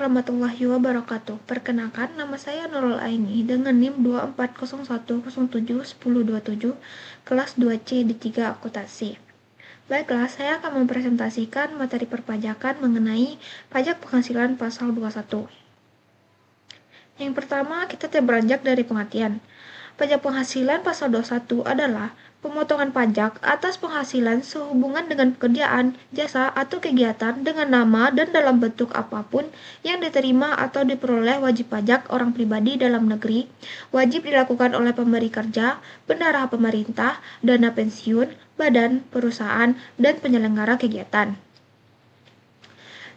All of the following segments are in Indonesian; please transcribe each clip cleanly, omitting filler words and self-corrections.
warahmatullahi wabarakatuh. Perkenalkan, nama saya Nurul Aini dengan NIM 2401071027, kelas 2C di 3 akuntansi. Baiklah, saya akan mempresentasikan materi perpajakan mengenai pajak penghasilan pasal 21. Yang pertama, kita beranjak dari pengertian. Pajak penghasilan pasal 21 adalah pemotongan pajak atas penghasilan sehubungan dengan pekerjaan, jasa, atau kegiatan dengan nama dan dalam bentuk apapun yang diterima atau diperoleh wajib pajak orang pribadi dalam negeri, wajib dilakukan oleh pemberi kerja, bendahara pemerintah, dana pensiun, badan, perusahaan, dan penyelenggara kegiatan.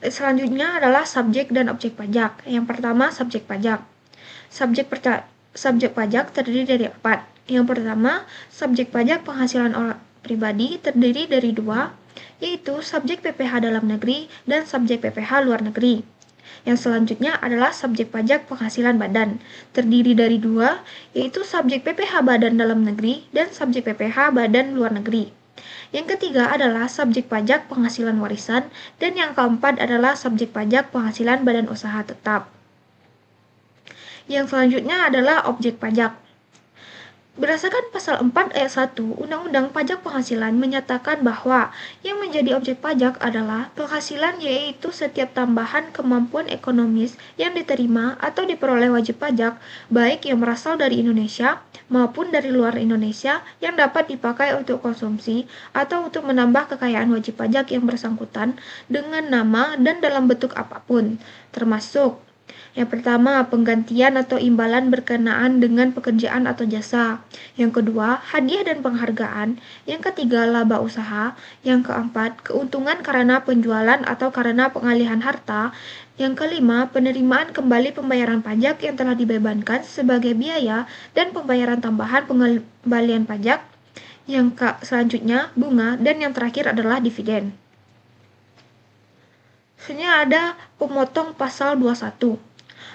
Selanjutnya adalah subjek dan objek pajak. Yang pertama, subjek pajak. Subjek pajak terdiri dari 4. Yang pertama, subjek pajak penghasilan orang pribadi terdiri dari 2, yaitu subjek PPh dalam negeri dan subjek PPh luar negeri. Yang selanjutnya adalah subjek pajak penghasilan badan, terdiri dari 2, yaitu subjek PPh badan dalam negeri dan subjek PPh badan luar negeri. Yang ketiga adalah subjek pajak penghasilan warisan, dan yang keempat adalah subjek pajak penghasilan badan usaha tetap. Yang selanjutnya adalah objek pajak. Berdasarkan pasal 4 ayat 1 Undang-Undang Pajak Penghasilan menyatakan bahwa yang menjadi objek pajak adalah penghasilan, yaitu setiap tambahan kemampuan ekonomis yang diterima atau diperoleh wajib pajak, baik yang berasal dari Indonesia maupun dari luar Indonesia, yang dapat dipakai untuk konsumsi atau untuk menambah kekayaan wajib pajak yang bersangkutan dengan nama dan dalam bentuk apapun, termasuk yang pertama, penggantian atau imbalan berkenaan dengan pekerjaan atau jasa. Yang kedua, hadiah dan penghargaan. Yang ketiga, laba usaha. Yang keempat, keuntungan karena penjualan atau karena pengalihan harta. Yang kelima, penerimaan kembali pembayaran pajak yang telah dibebankan sebagai biaya dan pembayaran tambahan pengembalian pajak. Yang selanjutnya, bunga. Dan yang terakhir adalah dividen. Selanjutnya ada pemotong pasal 21.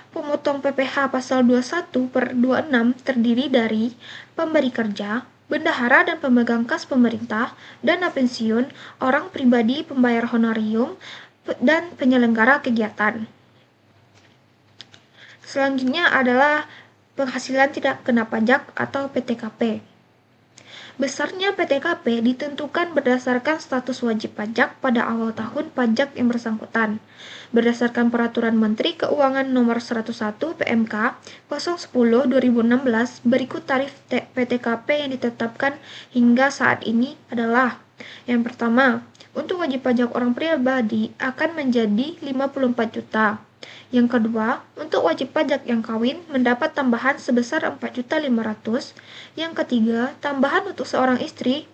Pemotong PPh pasal 21/26 terdiri dari pemberi kerja, bendahara dan pemegang kas pemerintah, dana pensiun, orang pribadi pembayar honorium, dan penyelenggara kegiatan. Selanjutnya adalah penghasilan tidak kena pajak atau PTKP. Besarnya PTKP ditentukan berdasarkan status wajib pajak pada awal tahun pajak yang bersangkutan. Berdasarkan Peraturan Menteri Keuangan Nomor 101 PMK 010/2016, berikut tarif PTKP yang ditetapkan hingga saat ini adalah: yang pertama, untuk wajib pajak orang pribadi akan menjadi 54 juta. Yang kedua, untuk wajib pajak yang kawin mendapat tambahan sebesar 4.500.000. Yang ketiga, tambahan untuk seorang istri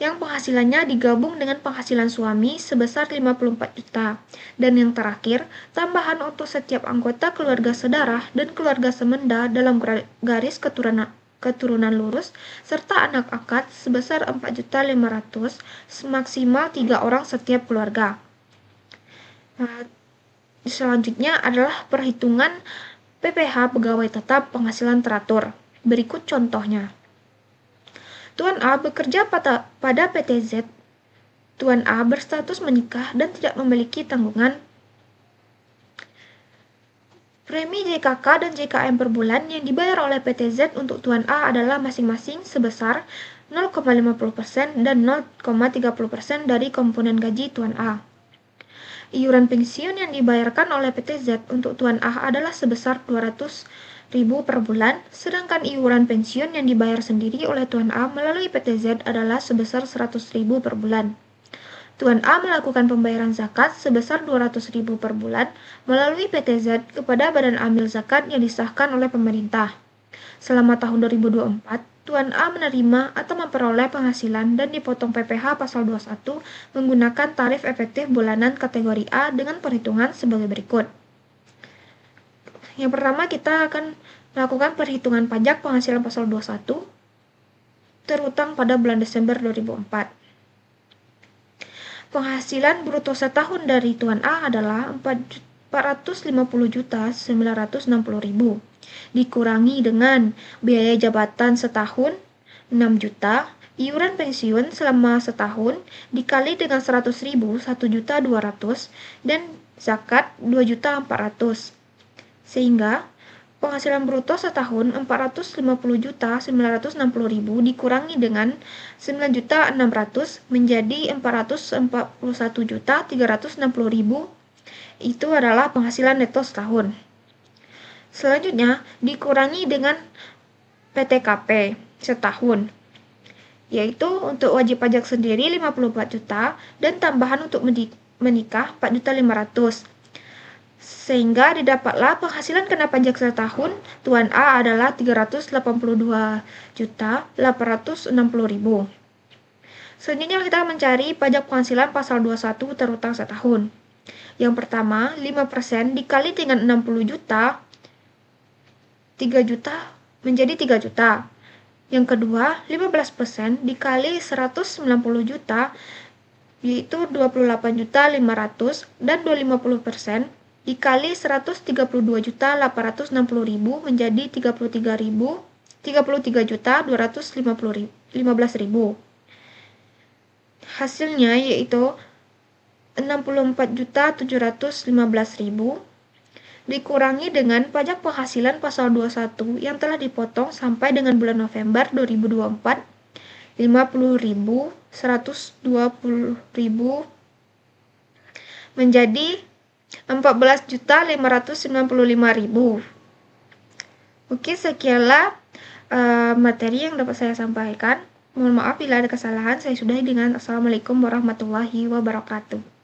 yang penghasilannya digabung dengan penghasilan suami sebesar 54 juta. Dan yang terakhir, tambahan untuk setiap anggota keluarga sedarah dan keluarga semenda dalam garis keturunan lurus serta anak angkat sebesar 4.500.000, maksimal 3 orang setiap keluarga. Selanjutnya adalah perhitungan PPh pegawai tetap penghasilan teratur. Berikut contohnya. Tuan A bekerja pada PT Z. Tuan A berstatus menikah dan tidak memiliki tanggungan. Premi JKK dan JKM per bulan yang dibayar oleh PT Z untuk Tuan A adalah masing-masing sebesar 0,50% dan 0,30% dari komponen gaji Tuan A. Iuran pensiun yang dibayarkan oleh PT Z untuk Tuan A adalah sebesar 200.000 per bulan, sedangkan iuran pensiun yang dibayar sendiri oleh Tuan A melalui PT Z adalah sebesar 100.000 per bulan. Tuan A melakukan pembayaran zakat sebesar 200.000 per bulan melalui PT Z kepada Badan Amil Zakat yang disahkan oleh pemerintah. Selama tahun 2024, Tuan A menerima atau memperoleh penghasilan dan dipotong PPh pasal 21 menggunakan tarif efektif bulanan kategori A dengan perhitungan sebagai berikut. Yang pertama, kita akan melakukan perhitungan pajak penghasilan pasal 21 terutang pada bulan Desember 2004. Penghasilan bruto setahun dari Tuan A adalah 450.960.000 dikurangi dengan biaya jabatan setahun 6 juta, iuran pensiun selama setahun dikali dengan 100.000 1.200.000, dan zakat 2.400.000. Sehingga penghasilan bruto setahun 450.960.000 dikurangi dengan 9.600.000 menjadi 441.360.000. Itu adalah penghasilan neto setahun. Selanjutnya dikurangi dengan PTKP setahun, yaitu untuk wajib pajak sendiri 54 juta dan tambahan untuk menikah 4.500.000. Sehingga didapatlah penghasilan kena pajak setahun Tuan A adalah 382.860.000. Selanjutnya kita mencari pajak penghasilan pasal 21 terutang setahun. Yang pertama, 5% dikali dengan 60 juta, 3 juta menjadi 3 juta. Yang kedua, 15% dikali 190 juta, yaitu 28.500.000, dan 250% dikali 132.860.000 menjadi 33.215.000. Hasilnya yaitu 64.715.000 dikurangi dengan pajak penghasilan pasal 21 yang telah dipotong sampai dengan bulan November 2024, 50.000, 120.000 menjadi 14.595.000. Oke, sekianlah materi yang dapat saya sampaikan. Mohon maaf bila ada kesalahan. Saya sudahi dengan Assalamualaikum warahmatullahi wabarakatuh.